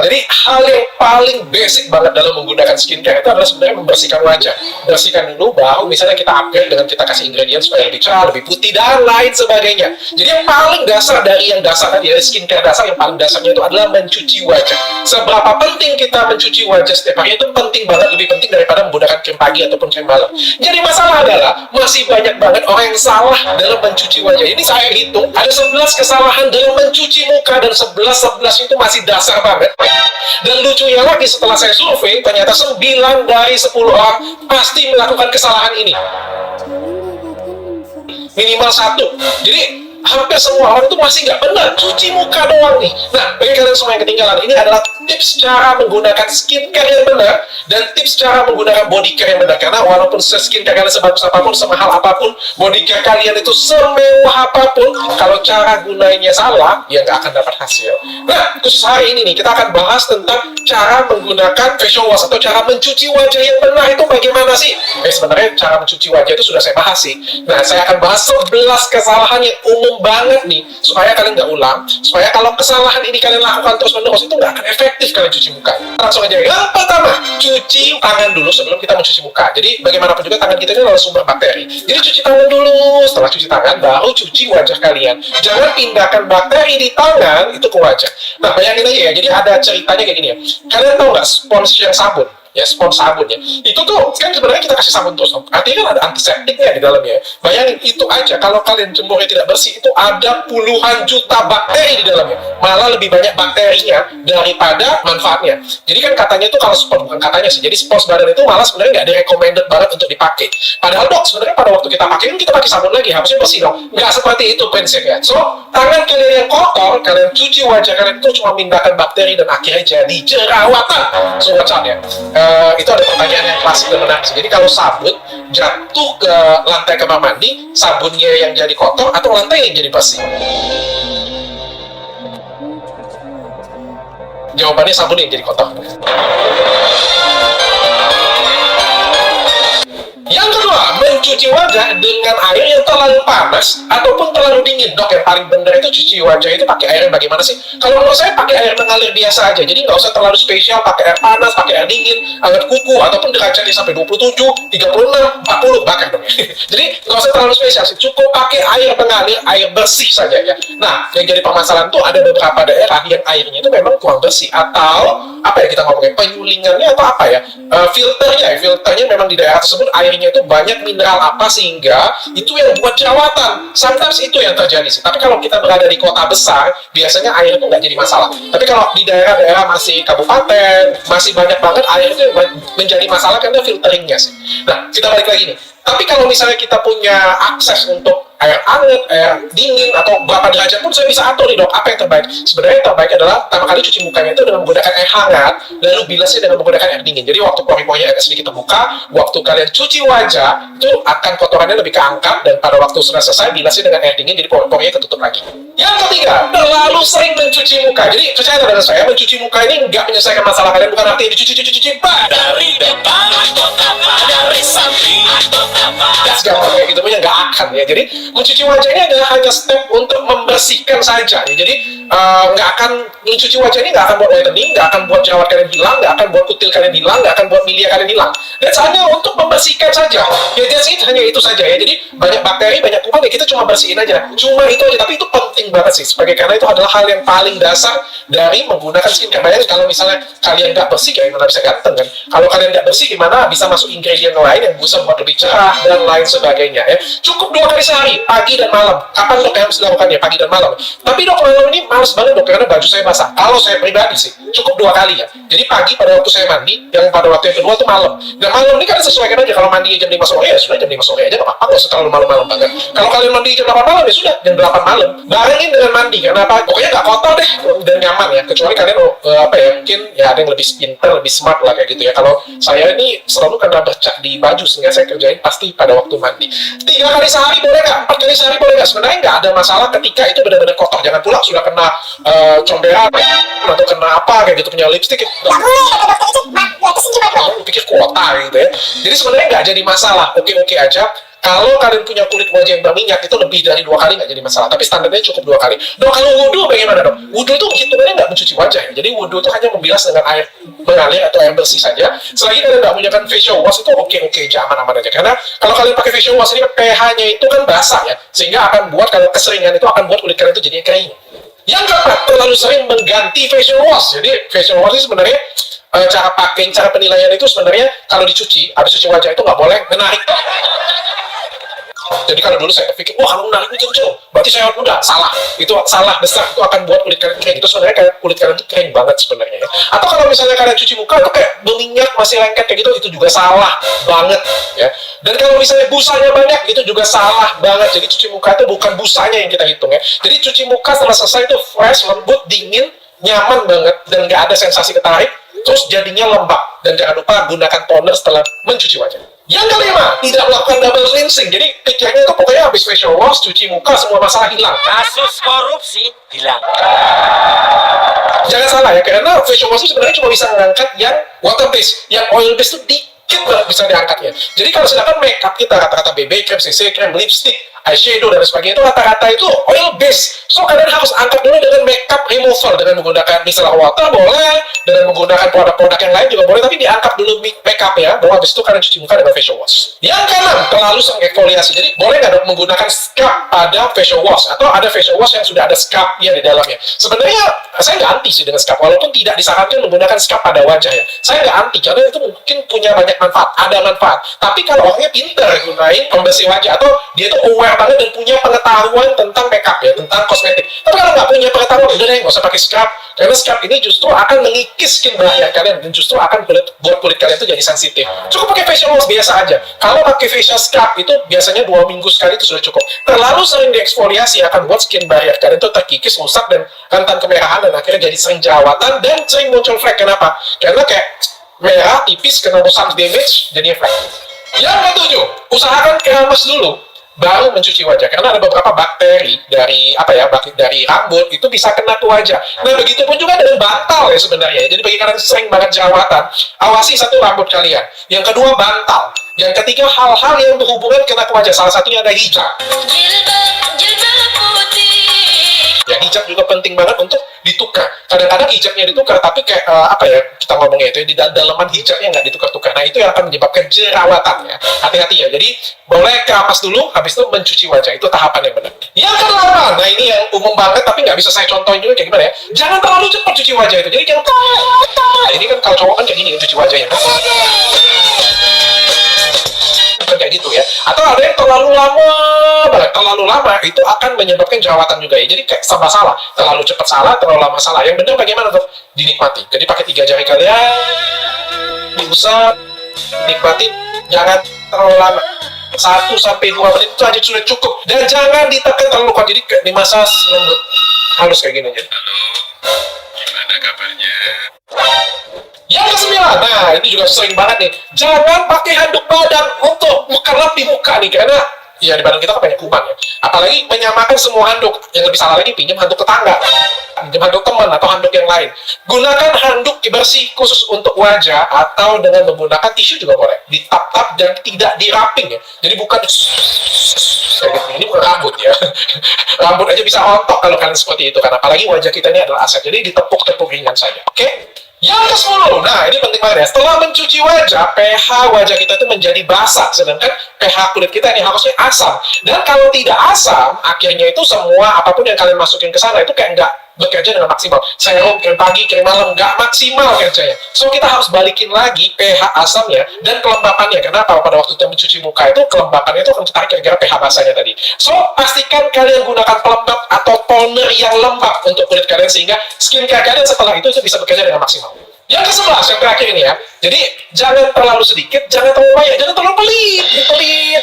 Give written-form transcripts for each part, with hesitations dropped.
Jadi hal yang paling basic banget dalam menggunakan skincare itu adalah sebenarnya membersihkan wajah. Bersihkan dulu, baru misalnya kita upgrade dengan kita kasih ingredient supaya lebih cerah, lebih putih, dan lain sebagainya. Jadi yang paling dasar dari yang dasar tadi, dari skincare dasar, yang paling dasarnya itu adalah mencuci wajah. Seberapa penting kita mencuci wajah setiap hari itu penting banget, lebih penting daripada menggunakan krim pagi ataupun krim malam. Jadi masalah adalah masih banyak banget orang yang salah dalam mencuci wajah. Ini saya hitung ada 11 kesalahan dalam mencuci muka, dan 11 itu masih dasar banget. Dan lucunya lagi, setelah saya survei, ternyata 9 dari 10 orang pasti melakukan kesalahan ini. Minimal 1. Jadi hampir semua orang itu masih nggak benar cuci muka doang nih. Nah, bagi kalian semua yang ketinggalan, ini adalah tips cara menggunakan skincare yang benar dan tips cara menggunakan body care yang benar. Karena walaupun skincare kalian sebagus apapun, semahal apapun, body care kalian itu semewah apapun, kalau cara gunanya salah, ya nggak akan dapat hasil. Nah, khusus hari ini nih, kita akan bahas tentang cara menggunakan facial wash atau cara mencuci wajah yang benar itu bagaimana sih? Sebenarnya cara mencuci wajah itu sudah saya bahas sih. Nah, saya akan bahas 11 kesalahan yang umum banget nih, supaya kalian nggak ulang, supaya kalau kesalahan ini kalian lakukan terus-menerus itu nggak akan efektif kalian cuci muka. Langsung aja. Yang pertama, cuci tangan dulu sebelum kita mencuci muka. Jadi bagaimanapun juga tangan kita ini adalah sumber bakteri. Jadi cuci tangan dulu, setelah cuci tangan baru cuci wajah kalian. Jangan pindahkan bakteri di tangan itu ke wajah. Nah, bayangin aja ya, jadi ada ceritanya kayak gini ya. Kalian tahu nggak spons yang sabun? Ya, spons sabun ya. Itu tuh kan sebenarnya kita kasih sabun terus. Artinya kan ada antiseptiknya di dalamnya. Bayangin itu aja, kalau kalian jemurnya tidak bersih, itu ada puluhan juta bakteri di dalamnya. Malah lebih banyak bakterinya daripada manfaatnya. Jadi kan katanya itu kalau spons, bukan katanya sih. Jadi spons badan itu malah sebenarnya nggak recommended banget untuk dipakai. Padahal dok, sebenarnya pada waktu kita pakai kita pakai sabun lagi, harusnya bersih dong. Nggak seperti itu prinsipnya. So, tangan kalian yang kotor, kalian cuci wajah kalian itu cuma memindahkan bakteri dan akhirnya jadi jerawatan. So, watch out ya. Itu ada pertanyaan yang klasik dan menarik. Jadi kalau sabun jatuh ke lantai kamar mandi, sabunnya yang jadi kotor atau lantai yang jadi bersih? Jawabannya sabun yang jadi kotor. Yang kedua, mencuci wajah dengan air yang terlalu panas ataupun terlalu dingin. Dok, yang paling benar itu cuci wajah itu pakai air yang bagaimana sih? Kalau menurut saya pakai air mengalir biasa aja. Jadi nggak usah terlalu spesial, pakai air panas, pakai air dingin, hangat kuku, ataupun derajatnya sampai 27, 36, 40, bahkan dong. Jadi nggak usah terlalu spesial sih. Cukup pakai air mengalir, air bersih saja ya. Nah, yang jadi permasalahan tuh ada beberapa daerah yang airnya itu memang kurang bersih. Atau, apa ya kita ngomongin, penyulingannya atau apa ya? Filternya memang di daerah tersebut airnya itu banyak mineral apa sehingga itu yang buat jerawatan. Sometimes itu yang terjadi sih. Tapi kalau kita berada di kota besar, biasanya air itu nggak jadi masalah. Tapi kalau di daerah-daerah masih kabupaten, masih banyak banget air itu menjadi masalah karena filteringnya sih. Nah, kita balik lagi nih. Tapi kalau misalnya kita punya akses untuk air hangat, air dingin, atau berapa derajat pun saya bisa atur nih dok, apa yang terbaik? Sebenarnya yang terbaik adalah pertama kali cuci mukanya itu dengan menggunakan air hangat, lalu bilasnya dengan menggunakan air dingin. Jadi waktu pori-porinya agak sedikit terbuka, waktu kalian cuci wajah, itu akan kotorannya lebih keangkat, dan pada waktu sudah selesai, bilasnya dengan air dingin, jadi pori-porinya ketutup lagi. Yang ketiga, terlalu sering mencuci muka. Jadi percaya dengan saya, mencuci muka ini nggak menyelesaikan masalah kalian, bukan artinya dicuci-cuci dari depan atau dari samping atau gas gampang kayak gitu punya nggak akan ya. Jadi mencuci wajah ini adalah hanya step untuk membersihkan saja ya. Jadi nggak akan mencuci wajah ini nggak akan buat whitening, nggak akan buat jerawat kalian hilang, nggak akan buat kutil kalian hilang, nggak akan buat milia kalian hilang. Dan hanya untuk membersihkan saja ya. Hanya itu saja ya. Jadi banyak bakteri, banyak kuman ya, kita cuma bersihin aja, cuma itu aja. Tapi itu penting banget sih, karena itu adalah hal yang paling dasar dari menggunakan skincare. Bayangin kalau misalnya kalian nggak bersih, kayak gimana bisa ganteng kan? Kalau kalian nggak bersih, gimana bisa masuk ingredient lain yang bisa buat lebih cerah dan lain sebagainya ya. Cukup 2 kali sehari, pagi dan malam. Kapan dok yang harus dilakukannya? Pagi dan malam. Tapi dok, malam ini males banget dok, karena baju saya basah. Kalau saya pribadi sih, cukup 2 kali ya. Jadi pagi pada waktu saya mandi, yang pada waktu yang kedua tuh malam. Dan malam ini kalian sesuaikan aja. Kalau mandi jam 5 sore ya sudah jam 5 sore aja, nggak apa-apa, nggak usah terlalu malam-malam banget. Kalau kalian mandi jam 8 malam ya sudah jam 8 malam. Barengin dengan mandi, karena apa? Pokoknya nggak kotor deh dan nyaman ya. Kecuali kalian mungkin ya ada yang lebih pintar, lebih smart lah kayak gitu ya. Kalau saya ini selalu karena bercak di baju, sehingga saya kerjain pasti pada waktu mandi. 3 kali sehari boleh nggak? 4 kali sehari boleh nggak? Sebenarnya nggak ada masalah ketika itu benar-benar kotor. Jangan pula sudah kena comberan atau kena apa kayak gitu, punya lipstick. Nggak boleh, kata dokter itu, itu sih cuma gue. Pikir kuota gitu ya. Jadi sebenarnya nggak jadi masalah, oke-oke aja. Kalau kalian punya kulit wajah yang berminyak, itu lebih dari 2 kali nggak jadi masalah. Tapi standarnya cukup 2 kali. Dok, kalau wudhu bagaimana dok? Wudhu itu hitungannya nggak mencuci wajah ya. Jadi wudhu itu hanya membilas dengan air mengalir atau air bersih saja. Selagi kalian nggak menggunakan facial wash itu oke, aman-aman aja. Karena kalau kalian pakai facial wash ini pH-nya itu kan basah ya, sehingga akan buat kalau keseringan itu akan buat kulit kalian itu jadinya kering. Yang keempat, terlalu sering mengganti facial wash. Jadi facial wash itu sebenarnya cara penilaian itu sebenarnya kalau dicuci, habis cuci wajah itu nggak boleh menarik. Jadi kalau dulu saya berpikir, wah kalau menarik itu kecil, berarti saya muda. Salah, itu salah besar, itu akan buat kulit kalian kering. Itu sebenarnya kayak kulit kalian itu kering banget sebenarnya ya. Atau kalau misalnya kalian cuci muka itu kayak berminyak masih lengket kayak gitu, itu juga salah banget ya. Dan kalau misalnya busanya banyak, itu juga salah banget. Jadi cuci muka itu bukan busanya yang kita hitung ya. Jadi cuci muka setelah selesai itu fresh, lembut, dingin, nyaman banget, dan nggak ada sensasi ketarik, terus jadinya lembab. Dan jangan lupa gunakan toner setelah mencuci wajah. Yang kelima, tidak melakukan double cleansing. Jadi pikirnya itu pokoknya habis facial wash, cuci muka, semua masalah hilang. Kasus korupsi hilang. Jangan salah ya, karena facial wash itu sebenarnya cuma bisa mengangkat yang water based, yang oil based itu dikit banget bisa diangkatnya. Jadi kalau sedangkan makeup kita rata-rata BB cream, CC cream, lipstick, eyeshadow dan sebagainya itu rata-rata itu oil base. So kalian harus angkat dulu dengan makeup removal, dengan menggunakan micellar water boleh, dengan menggunakan produk-produk yang lain juga boleh, tapi diangkat dulu makeup ya, baru habis itu kalian cuci muka dengan facial wash. Yang keenam, terlalu sering eksfoliasi. Jadi boleh nggak dok menggunakan scrub pada facial wash, atau ada facial wash yang sudah ada scrubnya di dalamnya. Sebenarnya saya nggak anti sih dengan scrub, walaupun tidak disarankan menggunakan scrub pada wajah ya. Saya nggak anti, karena itu mungkin punya banyak manfaat, ada manfaat. Tapi kalau orangnya pinter gunain pembersih wajah, atau dia tuh aware banget dan punya pengetahuan tentang makeup ya, tentang kosmetik. Tapi kalau nggak punya pengetahuan, udah deh nggak usah pakai scrub, karena scrub ini justru akan mengikis skin barrier kalian dan justru akan buat kulit kalian itu jadi sensitif. Cukup pakai facial wash biasa aja. Kalau pakai facial scrub itu biasanya 2 minggu sekali itu sudah cukup. Terlalu sering dieksfoliasi akan buat skin barrier kalian itu terkikis, rusak dan rentan kemerahan, dan akhirnya jadi sering jerawatan dan sering muncul flek. Kenapa? Karena kayak merah tipis kena sun damage jadi flek. Yang ketujuh, usahakan keramas dulu baru mencuci wajah, karena ada beberapa bakteri dari dari rambut itu bisa kena ke wajah. Nah begitu pun juga dengan bantal ya sebenarnya. Jadi bagi kalian sering banget jerawatan, awasi satu rambut kalian, yang kedua bantal, yang ketiga hal-hal yang berhubungan kena ke wajah, salah satunya ada hijab. Ya hijab juga penting banget untuk ditukar. Kadang-kadang hijabnya ditukar, tapi kayak kita ngomongnya itu di dalaman hijabnya nggak ditukar-tukar. Nah itu yang akan menyebabkan jerawatan ya. Hati-hati ya. Jadi boleh keramas dulu, habis itu mencuci wajah. Itu tahapan yang benar. Yang kedelapan, nah ini yang umum banget tapi nggak bisa saya contohin juga kayak gimana ya. Jangan terlalu cepat cuci wajah itu. Jadi jangan ini kan kalau cowok kan kayak gini cuci wajahnya. Kayak gitu ya. Atau ada yang terlalu lama itu akan menyebabkan jerawatan juga ya. Jadi kayak serba salah, terlalu cepat salah, terlalu lama salah. Yang benar bagaimana tuh? Dinikmati. Jadi pakai 3 jari kalian, diusap, nikmatin, jangan terlalu lama. 1 sampai 2 menit itu aja sudah cukup, dan jangan ditekan terlalu kuat. Jadi dimasas lembut, halus kayak gini aja. Halo, gimana kabarnya? Yang ke-9, nah ini juga sering banget nih, jangan pakai handuk badan untuk mengerap di muka nih, karena ya di badan kita kan banyak kuman ya. Apalagi menyamakan semua handuk. Yang lebih salah lagi, pinjam handuk tetangga, pinjam handuk teman atau handuk yang lain. Gunakan handuk bersih khusus untuk wajah, atau dengan menggunakan tisu juga boleh. Ditap-tap dan tidak diraping ya. Jadi bukan ini bukan rambut ya. Rambut aja bisa rontok kalau kalian seperti itu, karena apalagi wajah kita ini adalah aset. Jadi ditepuk-tepuk ringan saja. Oke? Yang ke-10, nah ini penting banget ya. Setelah mencuci wajah, pH wajah kita itu menjadi basah, sedangkan pH kulit kita ini harusnya asam. Dan kalau tidak asam, akhirnya itu semua apapun yang kalian masukin ke sana itu kayak nggak bekerja dengan maksimal. Serum, krim pagi, krim malam, nggak maksimal kerjanya. So kita harus balikin lagi pH asamnya dan kelembapannya. Kenapa? Pada waktu kita mencuci muka itu kelembapannya itu akan ketarik gara-gara pH basahnya tadi. So pastikan kalian gunakan pelembab atau toner yang lembab untuk kulit kalian, sehingga skincare kalian setelah itu bisa bekerja dengan maksimal. Yang ke-11, yang terakhir ini ya. Jadi jangan terlalu sedikit, jangan terlalu banyak, jangan terlalu pelit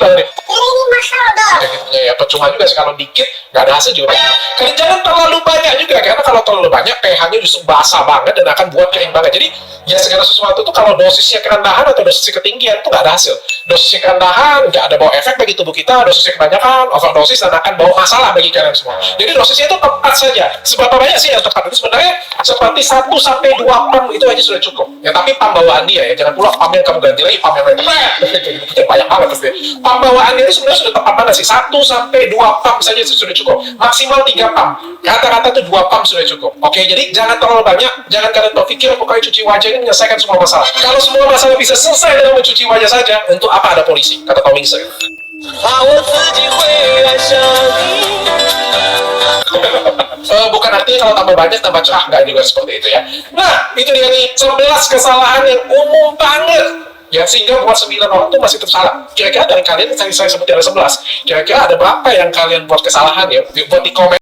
banget. Ini masalah dong. Ya percuma juga sih kalau dikit, nggak ada hasil juga. Karena jangan terlalu banyak juga, karena kalau terlalu banyak pH-nya justru basah banget dan akan buat kering banget. Jadi ya segala sesuatu tuh kalau dosisnya kerendahan atau dosisnya ketinggian tuh nggak ada hasil. Dosisnya kerendahan nggak ada bawa efek bagi tubuh kita, dosisnya kebanyakan overdosis dan akan bawa masalah bagi kalian semua. Jadi dosisnya itu tepat saja. Seberapa banyak sih yang tepat? Itu sebenarnya seperti 1 sampai 2 pam itu aja sudah cukup. Ya tapi pam bawaan dia ya. Jangan pula pam yang kamu ganti lagi, pam yang lain. Banyak banget pasti. Pam bawaannya itu sebenarnya sudah tepat mana sih? 1 sampai 2 pam saja sudah cukup. Maksimal 3 pam. Rata-rata tuh 2 pam sudah cukup. Oke, jadi jangan terlalu banyak. Jangan kalian berpikir pokoknya cuci wajah ini menyelesaikan semua masalah. Kalau semua masalah bisa selesai dengan mencuci wajah saja, untuk apa ada polisi? Kata Tom Mingse. 怕我自己会爱上你。 Bukan artinya kalau tambah banyak tambah cerah, nggak juga seperti itu ya. Nah, itu dia nih 11 kesalahan yang umum banget ya, sehingga buat 9 orang tuh masih tetap salah. Kira-kira dari kalian, tadi saya sebutin ada 11, kira-kira ada berapa yang kalian buat kesalahan ya? Buat di komen.